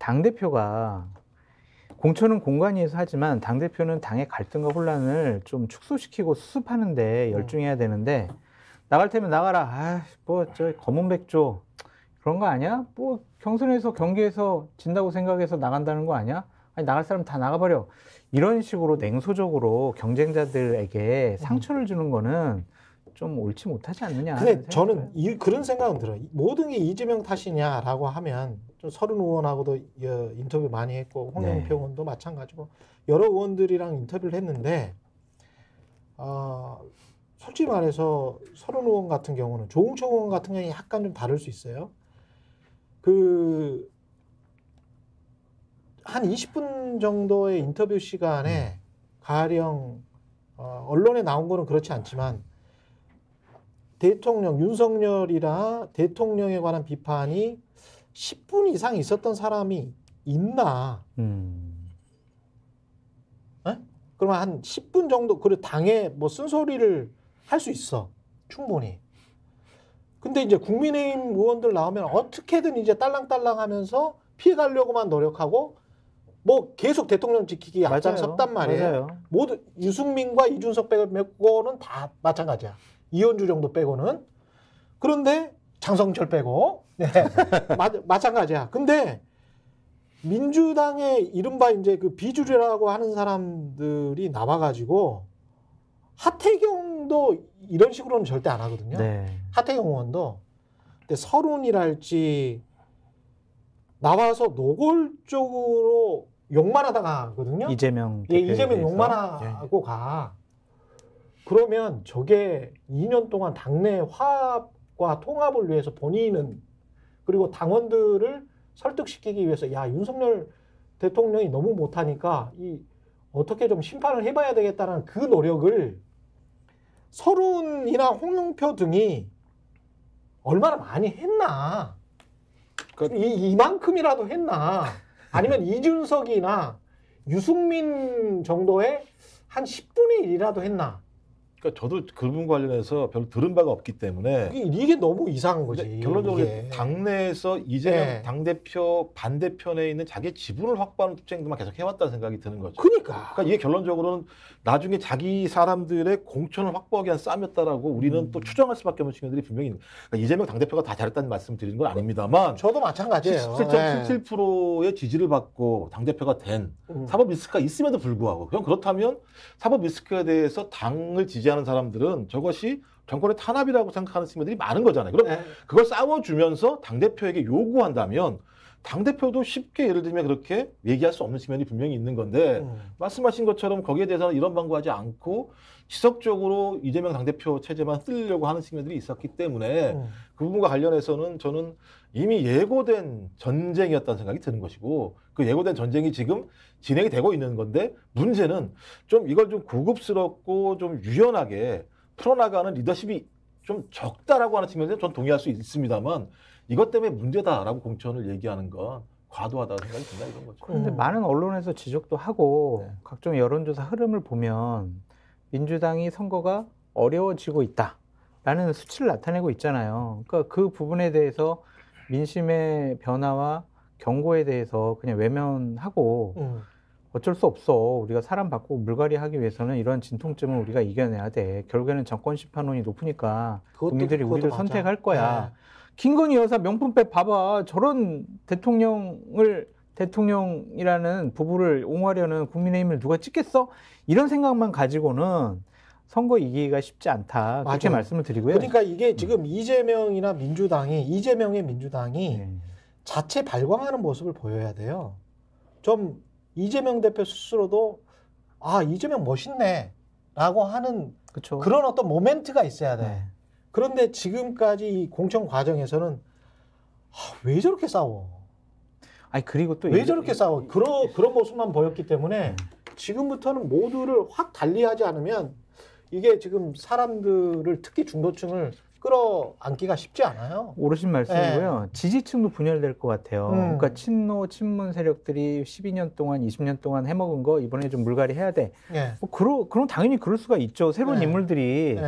당대표가 공천은 공관위에서 하지만 당대표는 당의 갈등과 혼란을 좀 축소시키고 수습하는 데 열중해야 되는데 나갈 테면 나가라. 아, 뭐 저 검은백조 그런 거 아니야? 뭐 경선에서 경기에서 진다고 생각해서 나간다는 거 아니야? 아니 나갈 사람 다 나가버려. 이런 식으로 냉소적으로 경쟁자들에게 상처를 주는 거는 좀 옳지 못하지 않느냐. 근데 저는 그런 생각은 들어요. 모든 게 이재명 탓이냐라고 하면 좀 서른 의원하고도 인터뷰 많이 했고 홍영표 의원도 마찬가지고 여러 의원들이랑 인터뷰를 했는데 솔직히 말해서 서른 의원 같은 경우는 조홍천 의원 같은 경우는 약간 좀 다를 수 있어요. 한 20분 정도의 인터뷰 시간에 가령 언론에 나온 거는 그렇지 않지만 대통령 윤석열이라 대통령에 관한 비판이 10분 이상 있었던 사람이 있나? 그러면 한 10분 정도 그리고 당에 뭐 쓴소리를 할 수 있어 충분히. 근데 이제 국민의힘 의원들 나오면 어떻게든 이제 딸랑딸랑하면서 피해가려고만 노력하고 뭐 계속 대통령 지키기 앞장섰단 말이에요. 맞아요. 모두 유승민과 이준석 빼고는 다 마찬가지야. 이현주 정도 빼고는. 그런데 장성철 빼고 네. 마찬가지야. 근데 민주당의 이른바 이제 그 비주류라고 하는 사람들이 나와가지고 하태경도 이런 식으로는 절대 안 하거든요. 네. 하태경 의원도. 근데 서른이랄지 나와서 노골적으로 욕만 하다가 하거든요. 이재명 이재명 욕만 하고 가. 그러면 저게 2년 동안 당내 화합과 통합을 위해서 본인은 그리고 당원들을 설득시키기 위해서 야 윤석열 대통령이 너무 못하니까 어떻게 좀 심판을 해봐야 되겠다는 그 노력을 서른이나 홍영표 등이 얼마나 많이 했나. 이만큼이라도 했나. 아니면 이준석이나 유승민 정도의 한 10분의 1이라도 했나. 그러니까 저도 그 부분 관련해서 별로 들은 바가 없기 때문에 이게 너무 이상한 거지. 결론적으로 이게. 당내에서 이재명 당대표 반대편에 있는 자기 지분을 확보하는 투쟁들만 계속 해왔다는 생각이 드는 거죠. 그러니까 이게 결론적으로는 나중에 자기 사람들의 공천을 확보하기 위한 싸움이었다라고 우리는 또 추정할 수밖에 없는 측면들이 분명히 있는. 그러니까 이재명 당대표가 다 잘했다는 말씀 드리는 건 아닙니다만 저도 마찬가지예요. 77.77%의 지지를 받고 당대표가 된 사법 리스크가 있음에도 불구하고 그렇다면 사법 리스크에 대해서 당을 지지하는 사람들은 저것이 정권의 탄압이라고 생각하는 측면들이 많은 거잖아요. 그럼 그걸 싸워주면서 당대표에게 요구한다면 당대표도 쉽게 예를 들면 그렇게 얘기할 수 없는 측면이 분명히 있는 건데 말씀하신 것처럼 거기에 대해서는 이런 방구하지 않고 지속적으로 이재명 당대표 체제만 쓰려고 하는 측면들이 있었기 때문에 그 부분과 관련해서는 저는 이미 예고된 전쟁이었다는 생각이 드는 것이고 그 예고된 전쟁이 지금 진행이 되고 있는 건데 문제는 좀 이걸 좀 고급스럽고 좀 유연하게 풀어나가는 리더십이 좀 적다라고 하는 측면에서 전 동의할 수 있습니다만 이것 때문에 문제다라고 공천을 얘기하는 건 과도하다는 생각이 든다 이런 거죠. 그런데 많은 언론에서 지적도 하고 각종 여론조사 흐름을 보면 민주당이 선거가 어려워지고 있다라는 수치를 나타내고 있잖아요. 그러니까 그 부분에 대해서 민심의 변화와 경고에 대해서 그냥 외면하고 어쩔 수 없어. 우리가 사람 바꾸고 물갈이 하기 위해서는 이런 진통점을 우리가 이겨내야 돼. 결국에는 정권 심판론이 높으니까 국민들이 우리를 맞아. 선택할 거야. 네. 김건희 여사 명품백 봐봐. 저런 대통령이라는 부부를 옹호하려는 국민의힘을 누가 찍겠어? 이런 생각만 가지고는 선거 이기기가 쉽지 않다. 그렇게 맞아요. 말씀을 드리고요. 그러니까 이게 지금 이재명의 민주당이 자체 발광하는 모습을 보여야 돼요. 좀 이재명 대표 스스로도 이재명 멋있네 라고 하는 그쵸. 그런 어떤 모멘트가 있어야 돼. 네. 그런데 지금까지 이 공천 과정에서는 왜 저렇게 싸워? 그리고 또 왜 저렇게 싸워? 그런 모습만 보였기 때문에 지금부터는 모두를 확 달리하지 않으면 이게 지금 사람들을 특히 중도층을 끌어안기가 쉽지 않아요. 오르신 말씀이고요. 네. 지지층도 분열될 것 같아요. 그러니까 친노, 친문 세력들이 12년 동안, 20년 동안 해먹은 거 이번에 좀 물갈이 해야 돼. 네. 그럼 당연히 그럴 수가 있죠. 새로운 인물들이.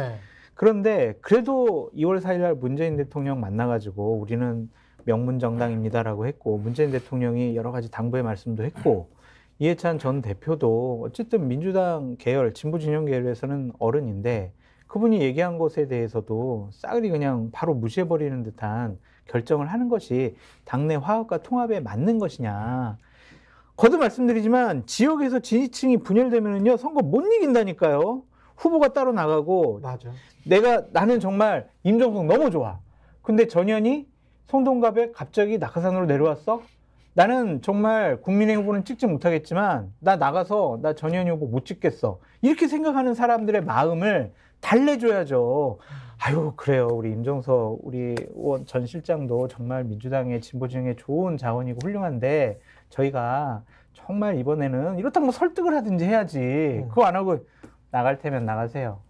그런데 그래도 2월 4일 날 문재인 대통령 만나가지고 우리는 명문정당입니다라고 했고 문재인 대통령이 여러 가지 당부의 말씀도 했고 이해찬 전 대표도 어쨌든 민주당 계열, 진보 진영 계열에서는 어른인데 그분이 얘기한 것에 대해서도 싸그리 그냥 바로 무시해버리는 듯한 결정을 하는 것이 당내 화합과 통합에 맞는 것이냐. 거듭 말씀드리지만 지역에서 지지층이 분열되면요 선거 못 이긴다니까요. 후보가 따로 나가고 맞아. 나는 정말 임종석 너무 좋아. 근데 전현희 성동갑에 갑자기 낙하산으로 내려왔어? 나는 정말 국민의 후보는 찍지 못하겠지만 나 나가서 나 전현희 후보 못 찍겠어. 이렇게 생각하는 사람들의 마음을 달래줘야죠. 아유 그래요. 우리 임종석 우리 전 실장도 정말 민주당의 진보 진영의 좋은 자원이고 훌륭한데 저희가 정말 이번에는 이렇다고 설득을 하든지 해야지. 그거 안 하고 나갈 테면 나가세요.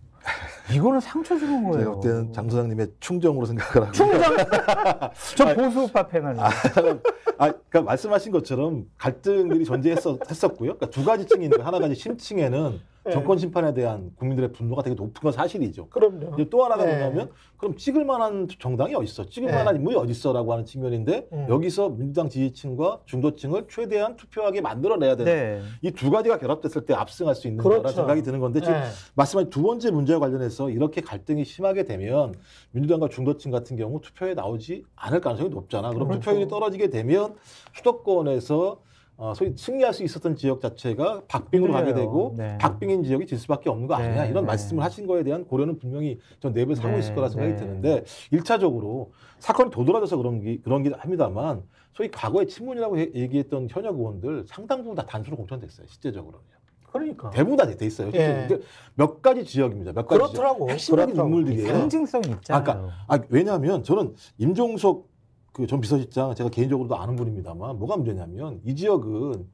이거는 상처 주는 거예요. 제가 볼 때는 장 소장님의 충정으로 생각을 하고. 충정! 저 보수우파 패널이에요. 그러니까 말씀하신 것처럼 갈등들이 존재했었고요. 그러니까 두 가지 층이 있는데 하나가 이제 심층에는 정권 심판에 대한 국민들의 분노가 되게 높은 건 사실이죠. 그럼요. 이제 또 하나가 뭐냐면 그럼 찍을 만한 정당이 어디 있어? 찍을 만한 인물이 어디 있어라고 하는 측면인데 여기서 민주당 지지층과 중도층을 최대한 투표하게 만들어내야 되는 이 두 가지가 결합됐을 때 압승할 수 있는 거라는 생각이 드는 건데 지금 말씀하신 두 번째 문제와 관련해서 이렇게 갈등이 심하게 되면 민주당과 중도층 같은 경우 투표에 나오지 않을 가능성이 높잖아. 그럼 투표율이 떨어지게 되면 수도권에서 소위 승리할 수 있었던 지역 자체가 박빙으로 가게 되고 박빙인 지역이 질 수밖에 없는 거 아니냐 이런 말씀을 하신 거에 대한 고려는 분명히 전 내부에 사고 있을 거라 생각이 드는데 1차적으로 사건이 도드라져서 그런 게 합니다만 소위 과거에 친문이라고 얘기했던 현역 의원들 상당 부분 다 단수로 공천됐어요. 실제적으로는. 그러니까 대부분 다 돼 있어요. 몇 가지 지역입니다. 몇 가지 그렇더라고. 지역. 핵심적인 인물들이에요. 상징성이 있잖아요. 왜냐하면 저는 임종석 전 비서실장 제가 개인적으로도 아는 분입니다만 뭐가 문제냐면 이 지역은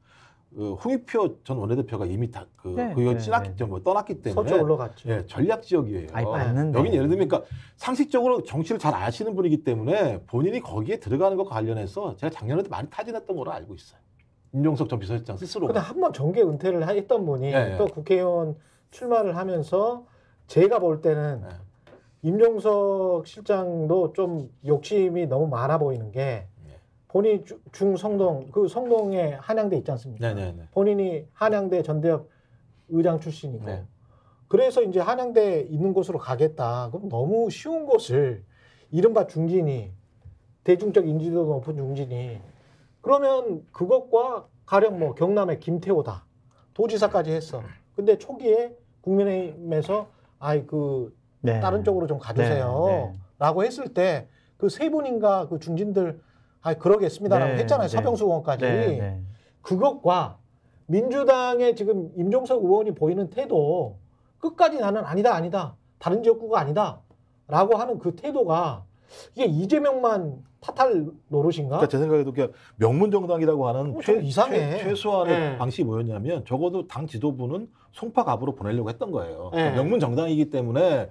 홍익표 전 원내대표가 이미 다 떠났기 때문에 서쪽 올라갔죠. 전략 지역이에요. 여기는 예를 들면 그러니까 상식적으로 정치를 잘 아시는 분이기 때문에 본인이 거기에 들어가는 것과 관련해서 제가 작년에도 많이 타진했던 걸로 알고 있어요. 임종석 전 비서실장 스스로. 근데 한 번 정계 은퇴를 했던 분이 또 국회의원 출마를 하면서 제가 볼 때는 임종석 실장도 좀 욕심이 너무 많아 보이는 게 본인이 중성동 그 성동에 한양대 있지 않습니까? 본인이 한양대 전대협 의장 출신이고 그래서 이제 한양대 있는 곳으로 가겠다. 그럼 너무 쉬운 곳을 이른바 중진이 대중적 인지도 높은 중진이 그러면 그것과 가령 뭐 경남의 김태호다 도지사까지 했어. 근데 초기에 국민의힘에서 다른 쪽으로 좀 가주세요. 라고 했을 때 그 세 분인가 그 중진들 그러겠습니다라고 했잖아요. 서병수 의원까지. 그것과 민주당의 지금 임종석 의원이 보이는 태도 끝까지 나는 아니다. 다른 지역구가 아니다. 라고 하는 그 태도가 이게 이재명만 탓할 노릇인가? 그러니까 제 생각에도 명문정당이라고 하는 이상해. 최소한의 방식이 뭐였냐면 적어도 당 지도부는 송파갑으로 보내려고 했던 거예요. 그러니까 명문정당이기 때문에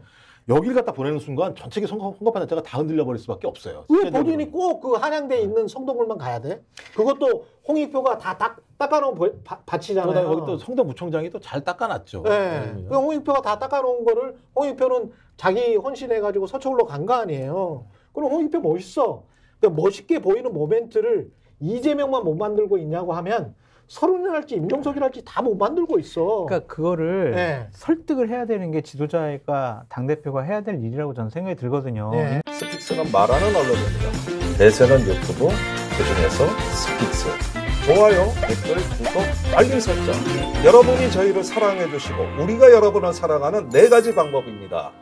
여기를 갖다 보내는 순간 전체의 선거판 자체가 다 흔들려 버릴 수밖에 없어요. 왜 본인이 꼭 그 한양대에 있는 성동을만 가야 돼? 그것도 홍익표가 다 닦아놓은 밭이잖아요. 그러다 여기 또 성동구청장이 또 잘 닦아놨죠. 그 홍익표가 다 닦아놓은 거를 홍익표는 자기 헌신해가지고 서초로 간 거 아니에요. 그럼 홍익표 멋있어. 그러니까 멋있게 보이는 모멘트를 이재명만 못 만들고 있냐고 하면 서른이랄지 임종석이랄지 다 못 만들고 있어. 그러니까 그거를 설득을 해야 되는 게 지도자가 당대표가 해야 될 일이라고 저는 생각이 들거든요. 스픽스는 말하는 언론입니다. 대세는 유튜브, 그중에서 스픽스. 좋아요, 댓글, 구독, 알림 설정. 여러분이 저희를 사랑해 주시고 우리가 여러분을 사랑하는 4가지 방법입니다.